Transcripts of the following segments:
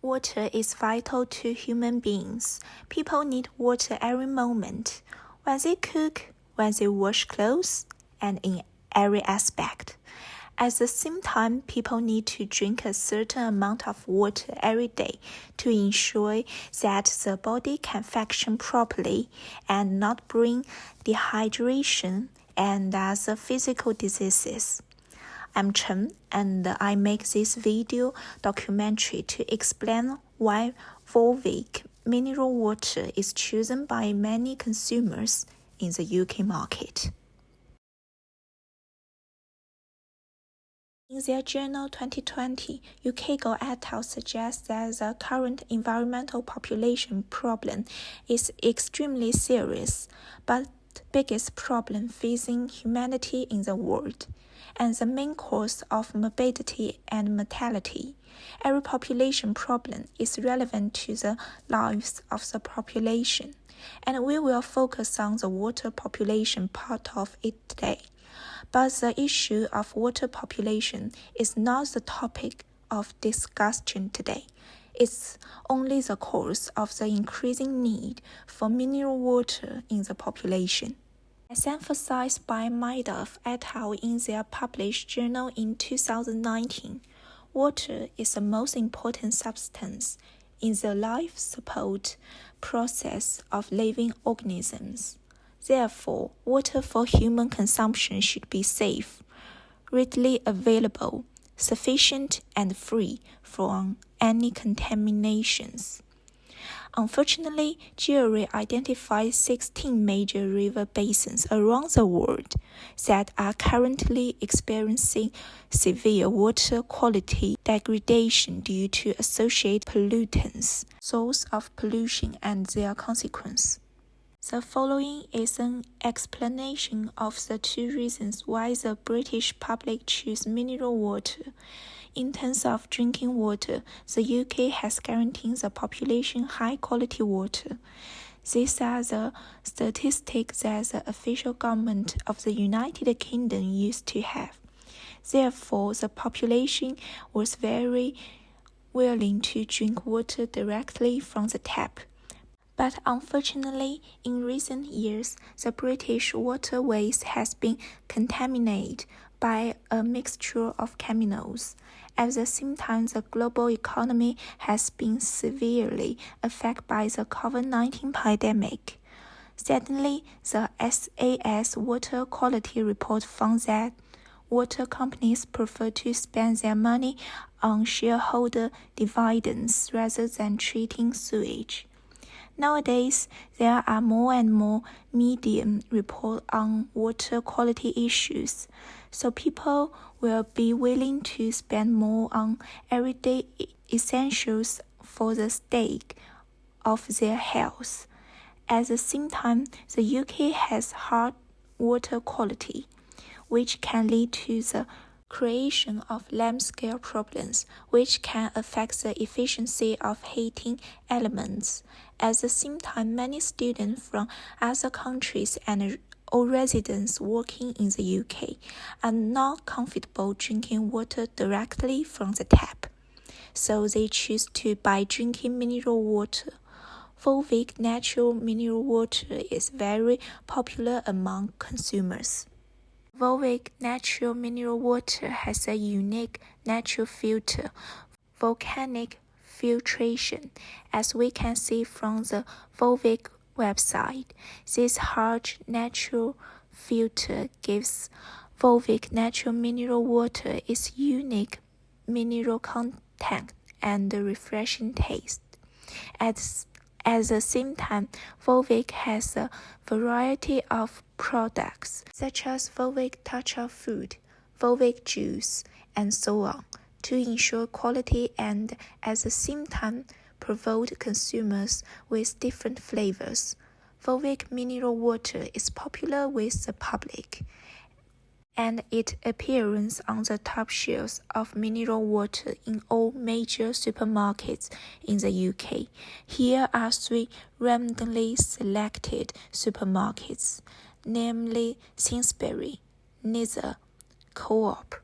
Water is vital to human beings. People need water every moment, when they cook, when they wash clothes, and in every aspect. At the same time, people need to drink a certain amount of water every day to ensure that the body can function properly and not bring dehydration and other physical diseases. I'm Chen, and I make this video documentary to explain why Volvic mineral water is chosen by many consumers in the UK market. In their journal 2020, UK Go et al. Suggests that the current environmental population problem is extremely serious, but the biggest problem facing humanity in the world, and the main cause of morbidity and mortality. Every population problem is relevant to the lives of the population, and we will focus on the water population part of it today. But the issue of water population is not the topic of discussion today. It's only the cause of the increasing need for mineral water in the population. As emphasized by Madoff et al. In their published journal in 2019, water is the most important substance in the life support process of living organisms. Therefore, water for human consumption should be safe, readily available, sufficient, and free from any contaminations. Unfortunately, GERI identified 16 major river basins around the world that are currently experiencing severe water quality degradation due to associated pollutants, source of pollution, and their consequence. The following is an explanation of the two reasons why the British public choose mineral water. In terms of drinking water, the UK has guaranteed the population high-quality water. These are the statistics that the official government of the United Kingdom used to have. Therefore, the population was very willing to drink water directly from the tap. But unfortunately, in recent years, the British waterways has been contaminated by a mixture of chemicals. At the same time, the global economy has been severely affected by the COVID-19 pandemic. Sadly, the SAS Water Quality Report found that water companies prefer to spend their money on shareholder dividends rather than treating sewage. Nowadays, there are more and more media reports on water quality issues, so people will be willing to spend more on everyday essentials for the sake of their health. At the same time, the UK has hard water quality, which can lead to the creation of large-scale problems, which can affect the efficiency of heating elements. At the same time, many students from other countries and all residents working in the UK are not comfortable drinking water directly from the tap, so they choose to buy drinking mineral water. Volvic natural mineral water is very popular among consumers. Volvic natural mineral water has a unique natural filter, volcanic filtration. As we can see from the Volvic website, this harsh natural filter gives Volvic natural mineral water its unique mineral content and refreshing taste. At the same time, Volvic has a variety of products, such as Volvic Touch of Food, Volvic Juice, and so on, to ensure quality and at the same time provide consumers with different flavors. Volvic mineral water is popular with the public, and its appearance on the top shelves of mineral water in all major supermarkets in the UK. Here are 3 randomly selected supermarkets, namely Sainsbury's, Nether, Co-op.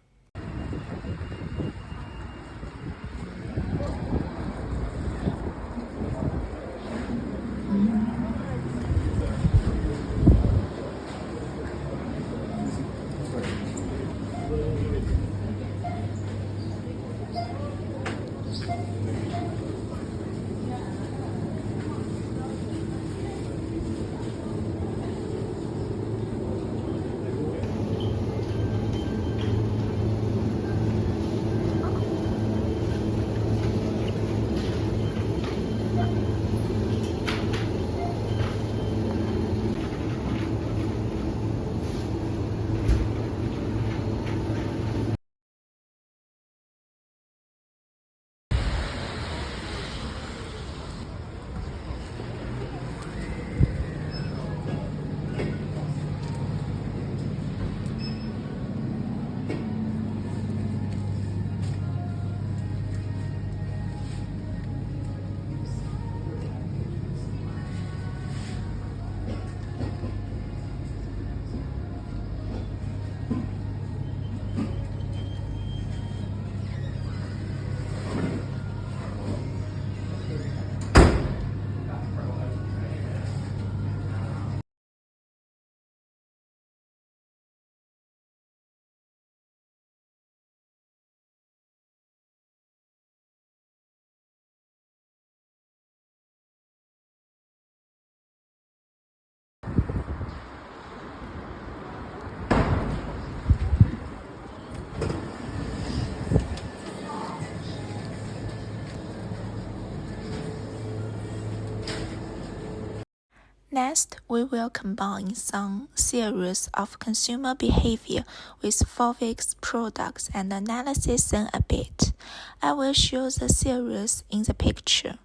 Next, we will combine some theories of consumer behavior with Volvic's products and analysis them a bit. I will show the theories in the picture.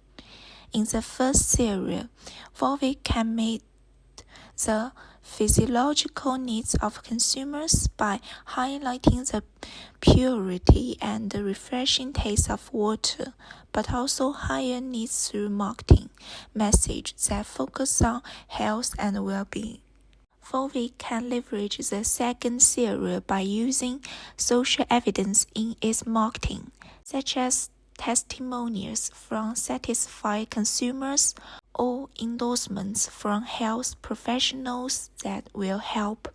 In the first theory, Volvic can meet the physiological needs of consumers by highlighting the purity and refreshing taste of water, but also higher needs through marketing messages that focus on health and well-being. Volvic can leverage the second theory by using social evidence in its marketing, such as testimonials from satisfied consumers or endorsements from health professionals that will help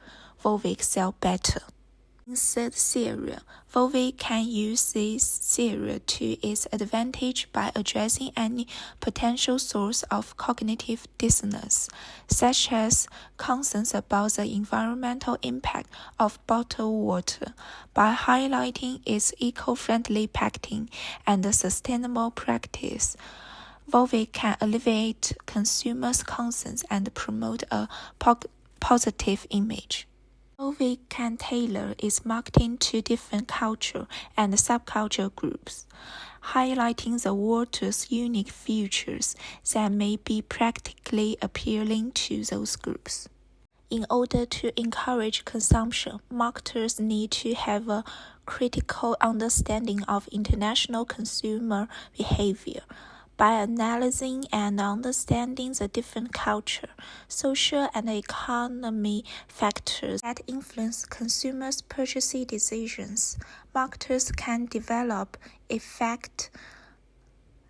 Volvic sell better. In third theory, Volvic can use this theory to its advantage by addressing any potential source of cognitive dissonance, such as concerns about the environmental impact of bottled water, by highlighting its eco-friendly packaging and sustainable practice. Volvic can alleviate consumers' concerns and promote a positive image. Volvic can tailor its marketing to different culture and subculture groups, highlighting the water's unique features that may be practically appealing to those groups. In order to encourage consumption, marketers need to have a critical understanding of international consumer behavior. By analyzing and understanding the different culture, social and economic factors that influence consumers' purchasing decisions, marketers can develop effective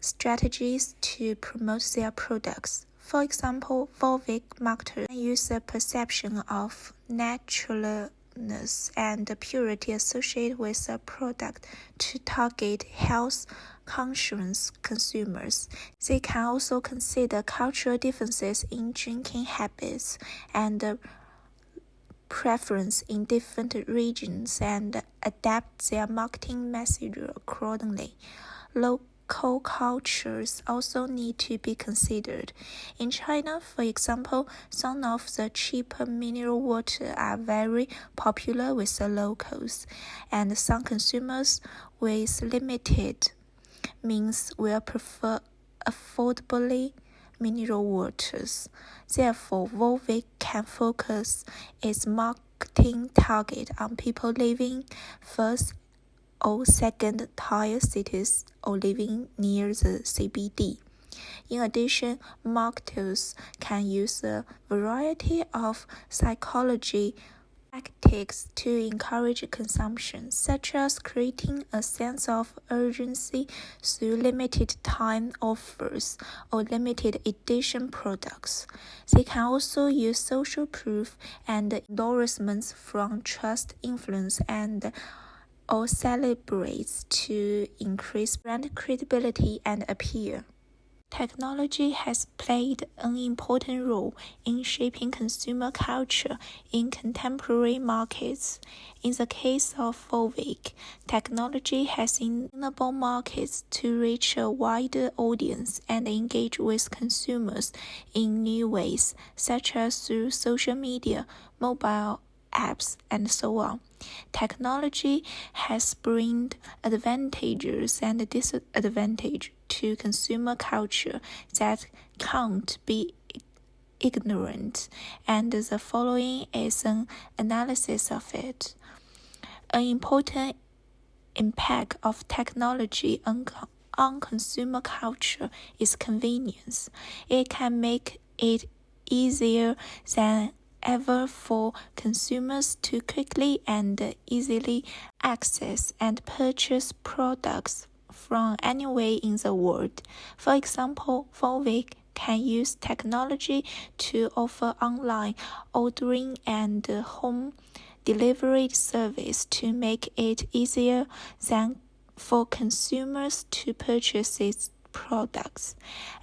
strategies to promote their products. For example, Volvic marketers can use the perception of naturalness and purity associated with a product to target health-conscious consumers. They can also consider cultural differences in drinking habits and preference in different regions and adapt their marketing message accordingly. Local cultures also need to be considered. In China, for example, some of the cheaper mineral water are very popular with the locals, and some consumers with limited means will prefer affordably mineral waters. Therefore, Volvic can focus its marketing target on people living first or second-tier cities or living near the CBD. In addition, marketers can use a variety of psychology tactics to encourage consumption, such as creating a sense of urgency through limited time offers or limited edition products. They can also use social proof and endorsements from trust, influence, and or celebrates to increase brand credibility and appeal. Technology has played an important role in shaping consumer culture in contemporary markets. In the case of Volvic, technology has enabled markets to reach a wider audience and engage with consumers in new ways, such as through social media, mobile apps, and so on. Technology has brought advantages and disadvantages to consumer culture that can't be ignorant, and the following is an analysis of it. An important impact of technology on consumer culture is convenience. It can make it easier than ever for consumers to quickly and easily access and purchase products from anywhere in the world. For example, Volvic can use technology to offer online ordering and home delivery service to make it easier than for consumers to purchase its products.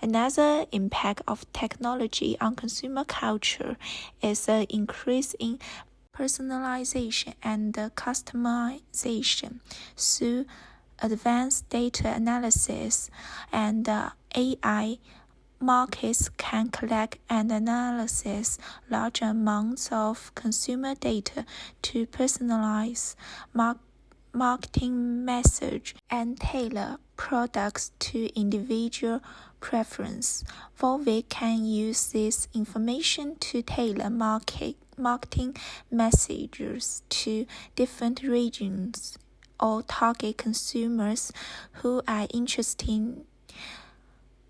Another impact of technology on consumer culture is an increase in personalization and customization through advanced data analysis and AI. Markets can collect and analyze large amounts of consumer data to personalize marketing message and tailor products to individual preference. Volvic can use this information to tailor marketing messages to different regions or target consumers who are interested in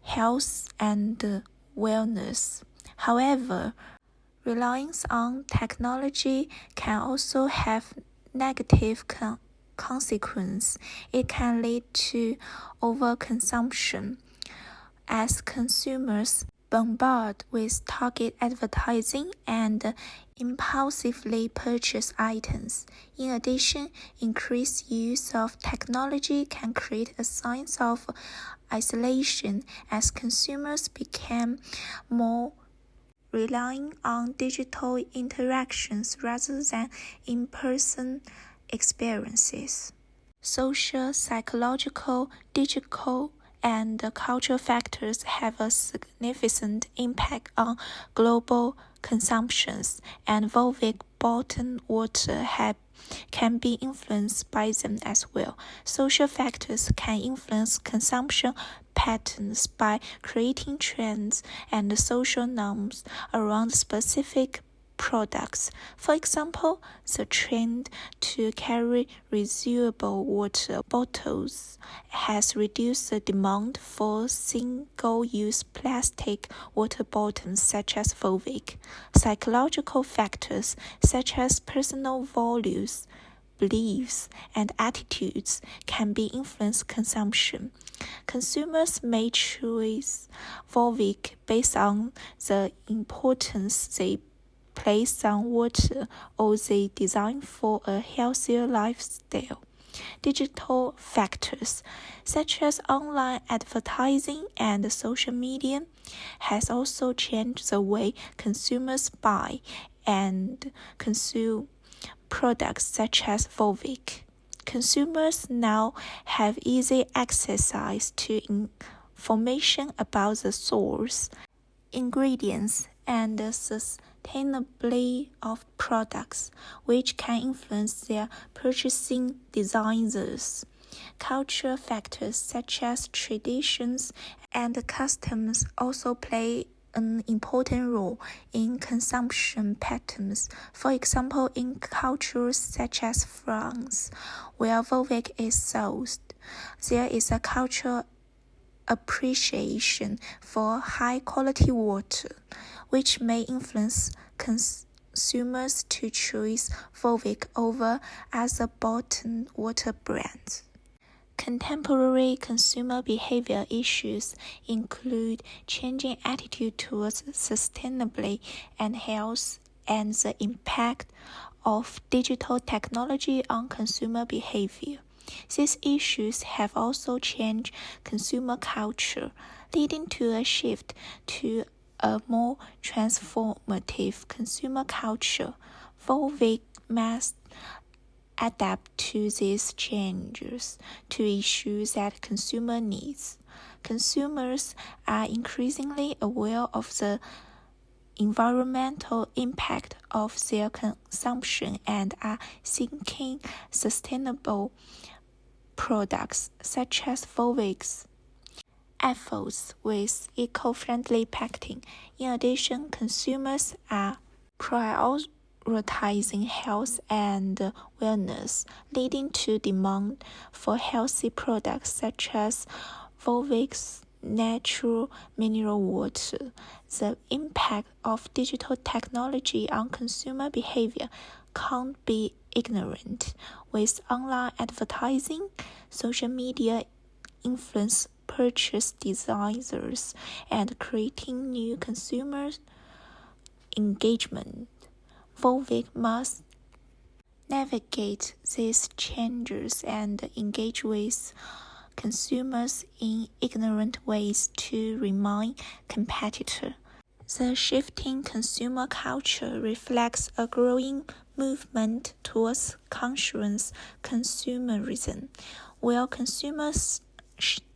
health and wellness. However, reliance on technology can also have negative consequences. It can lead to overconsumption as consumers bombarded with target advertising and impulsively purchase items. In addition, increased use of technology can create a sense of isolation as consumers become more relying on digital interactions rather than in-person experiences. Social, psychological, digital, and cultural factors have a significant impact on global consumptions, and Volvic bottled water can be influenced by them as well. Social factors can influence consumption patterns by creating trends and social norms around specific products. For example, the trend to carry reusable water bottles has reduced the demand for single-use plastic water bottles such as Volvic. Psychological factors such as personal values, beliefs, and attitudes can be influence consumption. Consumers may choose Volvic based on the importance they place on water or they design for a healthier lifestyle. Digital factors such as online advertising and social media has also changed the way consumers buy and consume products such as Volvic. Consumers now have easy access to information about the source, ingredients, and sustainability of products, which can influence their purchasing desires. Cultural factors such as traditions and customs also play an important role in consumption patterns. For example, in cultures such as France, where Volvic is sold, there is a cultural appreciation for high-quality water, which may influence consumers to choose Volvic over other bottled water brands. Contemporary consumer behavior issues include changing attitude towards sustainability and health and the impact of digital technology on consumer behavior. These issues have also changed consumer culture, leading to a shift to a more transformative consumer culture. Volvic must adapt to these changes to issues that consumer needs. Consumers are increasingly aware of the environmental impact of their consumption and are seeking sustainable products such as Volvic's efforts with eco-friendly packaging. In addition, consumers are prioritizing health and wellness, leading to demand for healthy products such as Volvic's natural mineral water. The impact of digital technology on consumer behavior can't be ignored. With online advertising, social media influence purchase desires, and creating new consumer engagement, Volvic must navigate these changes and engage with consumers in ignorant ways to remain competitive. The shifting consumer culture reflects a growing movement towards conscious consumerism, where consumers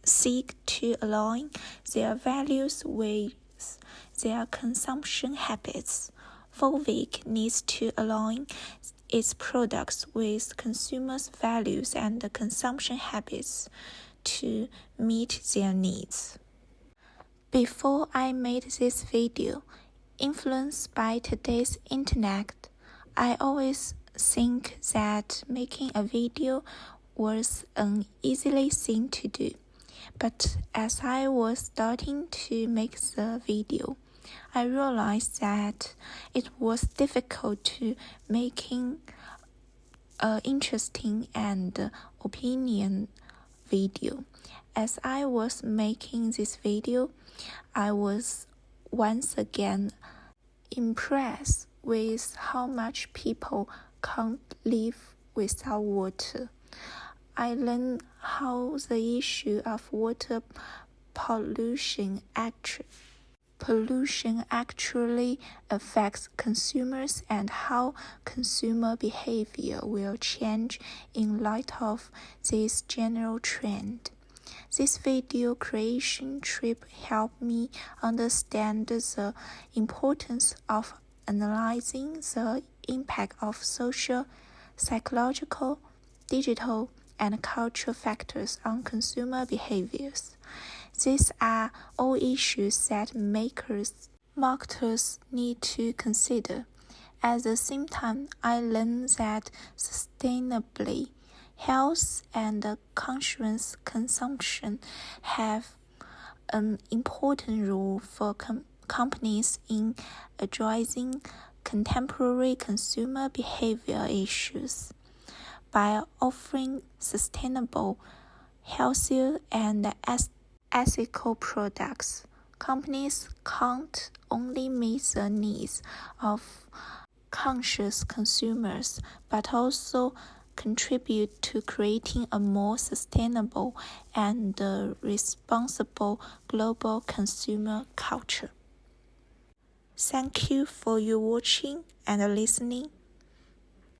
seek to align their values with their consumption habits. Volvic needs to align its products with consumers' values and consumption habits to meet their needs. Before I made this video, influenced by today's internet, I always think that making a video was an easy thing to do. But as I was starting to make the video, I realized that it was difficult to making an interesting and opinion video. As I was making this video, I was once again impressed with how much people can't live without water. I learned how the issue of water pollution actually affects consumers and how consumer behavior will change in light of this general trend. This video creation trip helped me understand the importance of analyzing the impact of social, psychological, digital, and cultural factors on consumer behaviors. These are all issues that marketers need to consider. At the same time, I learned that sustainability, health, and conscious consumption have an important role for companies in addressing contemporary consumer behavior issues. By offering sustainable, healthier, and ethical products, companies can't only meet the needs of conscious consumers, but also contribute to creating a more sustainable and responsible global consumer culture. Thank you for your watching and listening.